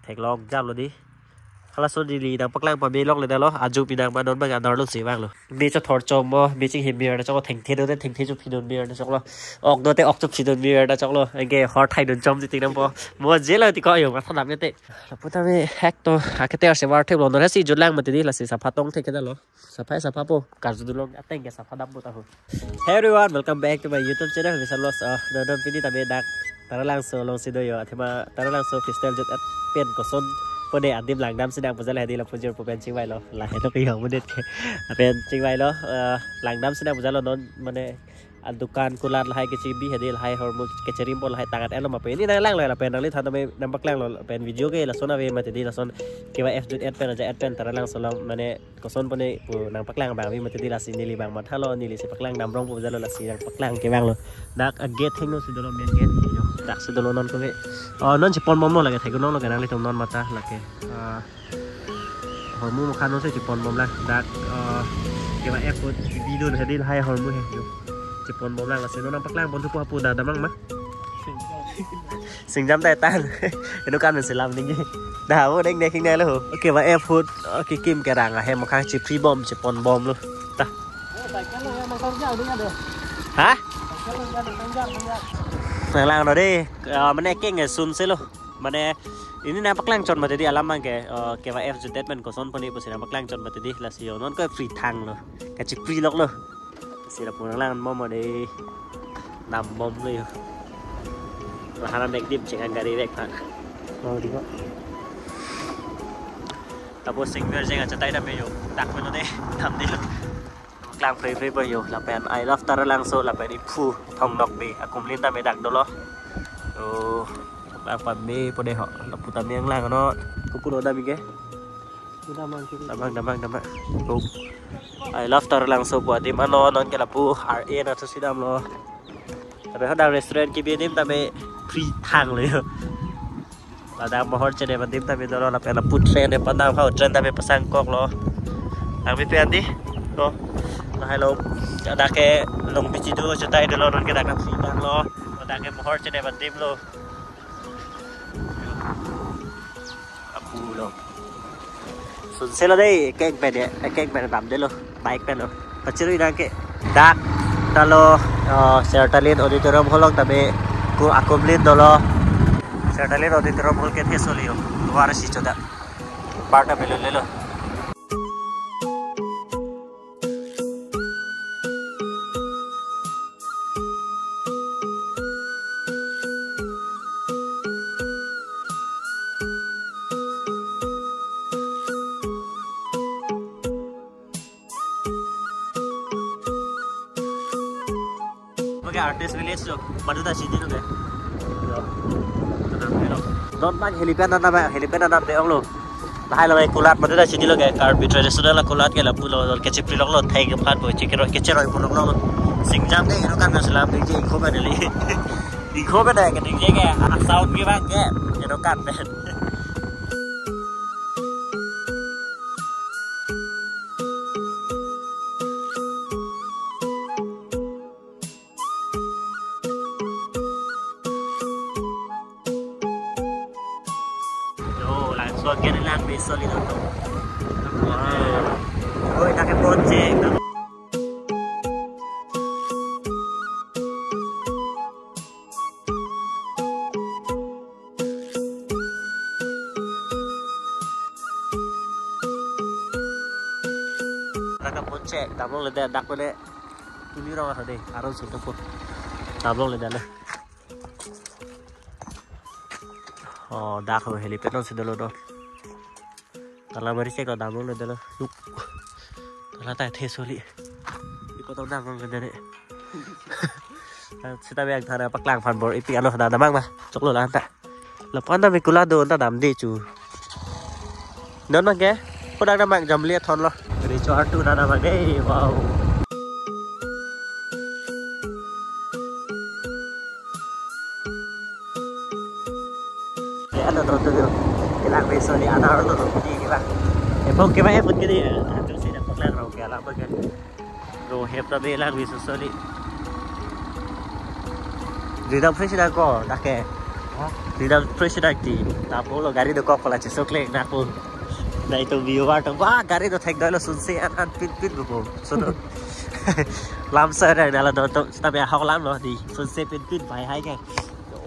thèn long giam rồi đi là số đi đang bắt lang mà mi longเลยđóอาจูปีนางมานอนบางงานนอนลูกสีบ้างเลยมีจะถอดจมบ่มีจริงเห็นมีนะจังว่าแทงเทโดนแทงเทจุพีโดนมีนะจังว่าออกโดนแต่ออกจุพีโดนมีนะจังว่าไอ้แกฮอตไทยโดนจมจริงๆนะบ่มัวเจเลยที่ก็อยู่มาถนัดเนี่ยเตะแล้วพูดทำให้แฮกตัวหาแค่เตะเสียว่าเทปลงตอนนั้นสิจุดแรงมันติดละสิสภาพต้องเทกันได้หรอสภาพปุ๊การจุดลงอัดแต่งแกสภาพดำปุ๊ตาหู Hey everyone welcome back to my YouTube channel วิสันลอสเดินปีนี้ตามเบดักตารางโซลงสิโดยที่มาตารางโซฟิสเตลจุดเปลี่ยนก็ส้นพอเดอันดิมหลังดำแสดงผลจะอะไรดีเราพูดจะเป็นจริงไว้แล้วหลายต้องไปหาวันเด็ดเป็นจริงไว้แล้วหลังดำแสดงผลจะเรานอนมันเนี่ยอันดุการกุลาดลายกิจบีเหดีลายฮอร์โมนกิจริมบอลลายต่างกันเอลมาเป็นนี่นั่งแรงเลยเราเป็นนักเล่นทันทำไมนำปักแรงเราเป็นวิดีโอเกย์เราส่วนอะไรมาติดดีเราส่วนเกี่ยวกับ F.N เป็นอาจจะ F เป็นแต่ละแรงส่วนเรามันเนี่ยก็ส่วนพวกนี้ผู้นำปักแรงบางวิมาติดดีเราสีนิลิบางมาถ้าเรานิลิสีปักแรงดำร้องผมจะเราสีนำปักแรงเกี่ยวกับเราดักเกตทิ้งเราสุดเราเมียนเกตดักสุดเรานอนก็เกนอนจะปนมอมเราเกตให้ก็นอนเราเกนักเล่นตรงนอนมาตาเราเกฮอร์โมนคันน้องใส่จะปนมอมละดักเกี่ยวกับ F วีดูเหดีให้ฮอร์โมนอยู่จะปนบอมล่างละเสียน้องปักล่างบนทุกพวกปูดาดมั้งมะสิ่งจำแต่ตั้งเห็นดูการเป็นศิลป์นี่ดาวเด้งเด้งขึ้นได้แล้วเหรอโอเคว่าแอร์ฟูดโอเคกิมกระดังอะแฮมมาข้างจีพรีบอมจะปนบอมเลยตาฮะล่างเราดิมันแอเก่งไงซุนเซลมันแอini na paklang chon ma tedi alam ke ke wa f judet men ko son poni po sina paklang chon ma tedi la sio non ko free thang lo ka chi free lok lo sila po lang mo mo de nam bom le la haram mek dim chengan gari rek pa mau di ko tapos singer jenga chatai na me yo dak me no de tham di lo paklang free free bo yo la pen I love tar lang so la pen phu thong nok be akum lin ta me dak do lo apa me pada hak la putar yang lang no kuku no dami ke damang lu I love tar lang so buat dim ano non ke la pu RA na tu sidam lo tapi hak restoran ki bi dim tapi free thang le la dam mohor chene ban dim tapi do la pe la put train de pandang phau train tapi pasang kok lo ang bi pen di lo la hai lo ada ke long bi jidu chatai de lo non ke dak free thang lo ada ke mohor chene ban dim loสุดเสร็จแล้วได้แกงเป็ดเนี่ยแกงเป็ดดำได้เลยไบค์เป็ดเลยปัจจุบันนั้นแกดักตลอเซอร์ตัลินออดิตอรัมฮอลล์แต่เบกูอาคุมลินดอลเซอร์ตัลินออดิตอรัมฮอลล์แกเทสโอลิโอวาร์ชิโจดะปาร์ตเบลเลยartist village jo maduda sidi lo ke don bang helipad na de ong lo lahai lo kulat maduda sidi lo ke carbi traditional la kulat ke la pulo ke chipri lo thai ke phat bo chikero ke chero pulo lo singjam de ino kan salam de je ko ba de le ko ba de ke de je ke sound ke ba ke ino kan be Bagian lang besok itu tuh. Oh, ini pakai project. Pakai project, tabung leda dak boleh. Ini orang apa deh? Harus untuk pun. Tabung leda lah. Oh, dak ho helipad non sudah lo. Kalau mari cek kalau damang adalah luk, kalau tak tesoli, ikut tahu damang kan deh. Kita biar thara paklang fan bor ipi alo dah damang mah, cok lo lah tak. Lepas anda mikula do anda dam deh cu. Non mah ke? Kau dah damang jam lihat thon lo. Dari cuar tu dah damang deh, wow. Ada terus tu. Lang besok ni anak orang tu pergi kita. Pun kita pun kita tu sih dapat lang rau kita lah bagai. Rau hep tapi lang besok soli. Jadi fresh dah ko, dah ke. Đi đâu president thì tapo lo gari do kok pala chesokle napo. Dai to viewer to ba gari do thek dalo sunse an pin go. So do. Làm sao đây là đồ tao bây học lắm rồi thì sunse pin phải hay cái.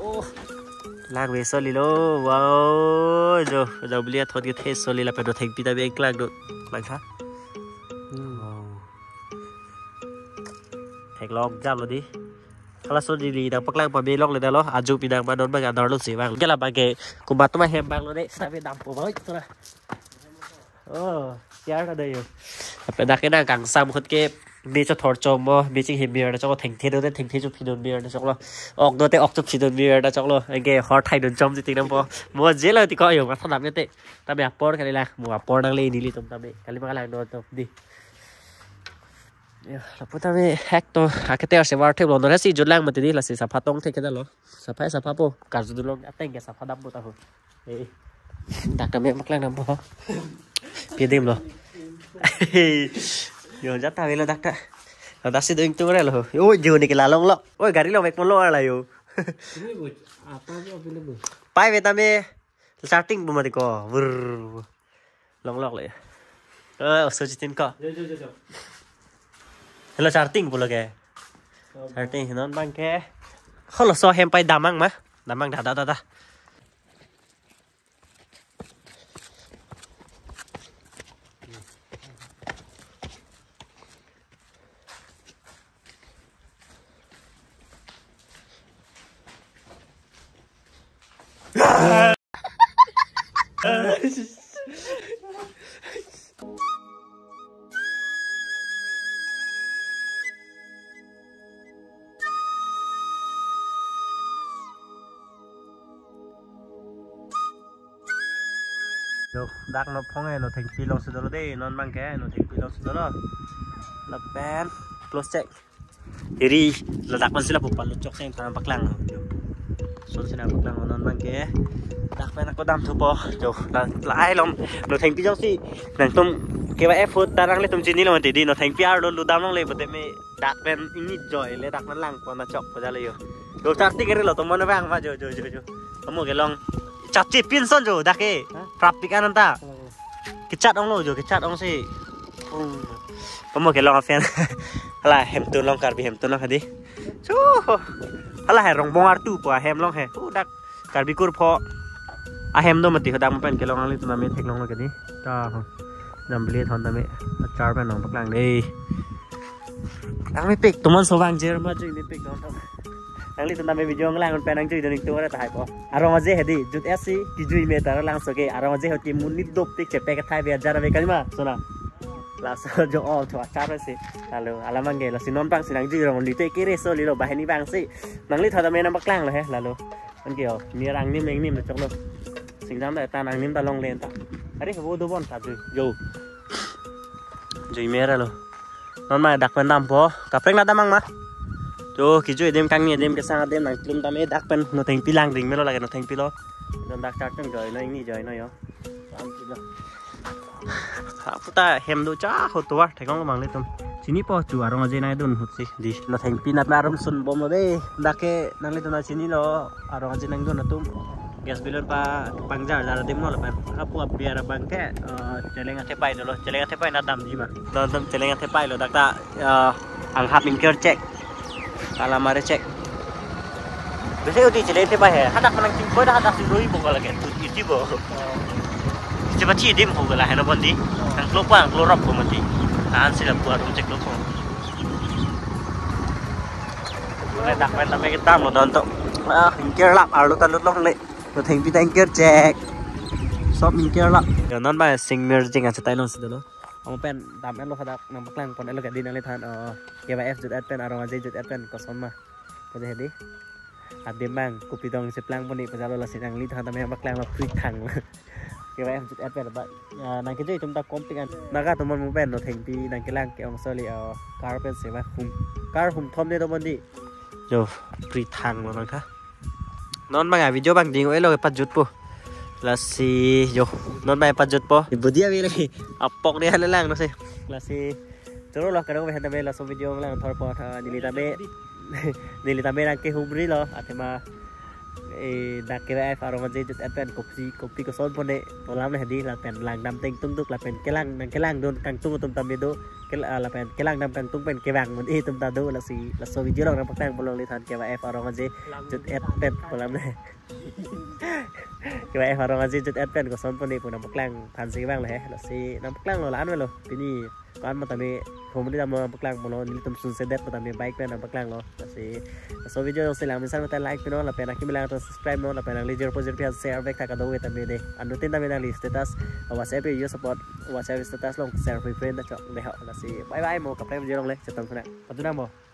Ô. Lag về soli lo. Wow. Giờ bây giờ thôi cái thế soli là phải đồ thek pi ta be lag do. Lang khác. Thek log jam rồi đi. Kalau so di dang paklang pa belok le dalo aju pidang ba don ba ga dor lu si bang kala bage kumbat ma hem bang lo de sabe dam po boy tora chiar ra đây pe da cái đang càng sam khot ke mi cho thor chom mo mi ching hem mir da cho theng the do de theng the chu pidon mir da chok lo ok do te ok chu pidon mir da chok lo age hot thai don chom ji ting nam po mo je lo ti ko yo ma thadam ne te ta be por kali la mo por dang le ni li tum ta be kali ma la do to di Laputa me hack to akete se war theb lo si julang mate di la se safa tong the keda lo safa po kar ju lo ateng ke safa dam ta ho e dak ta me maklang nam po pi dim lo yo jat ta vela dak ta da si doing tu re lo oi ju ni ke la long lo oi gari lo mek mon lo la yo pai ve ta me starting bu ma di ko vur long lok le so jitin ko Hello starting pula ke. Starting non bang ke. Kalau so hem pai damang mah. Damang dah. Dak nó phong này nó thành phi long sờ đó đây non mang cái nó thành phi long sờ đó là pen close check jadi là dak man sila pupal chok sen tan paklang so sila paklang non mang cái dak pen aku dam thu po jo là ai long nó thành phi long si nang tum cái bài effort tarang le tum chini lo ti di nó thành phi ar lo dam long le bete me dak pen ini joy le dak man lang ko na chok pa jale yo do tarti cái lo tum mon bang ma jo kamu cái long chặt chỉ pin son rồi đặc cái prapik anh ta cái chặt ông rồi cái chặt ông gì có một cái long fan là hem tuần long carbon hem tuần long hả đi chú là hè rong bong artu po hem long hè đặc carbon kur po hem đó mà tí họ đang pen cái long anh tụi mình thèn long cái đi ta nằm bê thon ta mẹ char pen long bắc lang đi đang mới pick tụi mình số vàng chơi mà chơi mới pick nó Nang li tentang video ngelang on penang cuy dari tuara tak po. Arong aje hedi jut esi kijui meter lang soke arong aje hoti munit dop tik cepe ke thai biar jara bekali ma sona. La so jo all to acara si. Lalu alamang ge la sinon bang sinang ji rong li te kire so li lo bahani bang si. Nang li thada me nam baklang lo he lalu. An kio mi rang nim eng nim na chok lo. Sing dam da ta nang nim ta long len ta. Ari ho do bon ta jo. Jui mera lo. Non ma dak pendam po. Kapeng na damang ma. Tuh, kijui đêm căng đêm cái sang đêm này lưng ta mới đắc bên nó thành pi lang đỉnh mới lo lại nó thành pi lo nên đắc chắc trong trời nó ini trời nó yo ta hem do cha ho to thai kong mang le tum chini po chu arong aje nai dun hut si di nó thành pi nat aram sun bom lo be đắc ke nang le tuna chini lo arong aje nang dun tum gas bilon pa pangjar la đêm nó là pa apu biar bang ke celenga te pai lo celenga te pai na dam di ma don tum celenga te pai lo dak ta ang hap mingker check alamare cek. Biasanya udah celai tebah ya. Hadak menang timbul dah hadak timbul ibu kalau gitu. Itu bo. Cepat sih dim ho lah hena bondi. Ang kelopang kelorap ko mati. An sila buat cek lopo. Dak pen tamai kita mo dontok. Mingkir lap arlo talut long le. Lo theng pi tangkir cek. Sop mingkir lap. Ya non ba sing merging an setai long sidalo. Ông pen đam em lo hadak nang baklang pon elo kadin le than KYF jut pen arong aje jut pen koson ma pada hedi adem bang kopi dong seplang pon ni pasal lo sinang li than tamai baklang lo prik thang KYF jut pen ba nang ke chúng ta kompikan naga to mon pen no theng pi nang ke lang ke ong soli car pen se ba car hum thom de to mon di jo prik thang lo nang kha non bang video bang ding elo pat jut po là si yo non bay pajut po ibu dia bi lagi apok dia lang no se là si terus lah kadang behan tabe la so video lang thor po nili tabe nang ke humri lo atema đặc cái phải rồi mà dễ chụp advent copy của son pone to lắm này đi là pen lang đam tinh tung tuk là pen cái lang don kang tung tum tam itu là pen cái lang đam kang tung pen cái vàng mình tum ta do là so video lòng nam pakang bolong lihat cái phải phải rồi mà dễ chụp advent to lắm này cái phải rồi mà dễ chụp advent của son pone của nam pakang pan si vàng này là si nam pakang lo lán vậy lo cái gì kan mà tami không đi làm pakang bolong ni tum sun sedet mà tami bike pen nam pakang lo là si so video sẽ làm mình sang kita like pino là pen aki bilang atau subscribe no là pen leisure positive share back tak ada tami deh anutin tami nang status WhatsApp you support WhatsApp status long share free friend tak deh là si bye bye mo kapre video long le cetam sana patu namo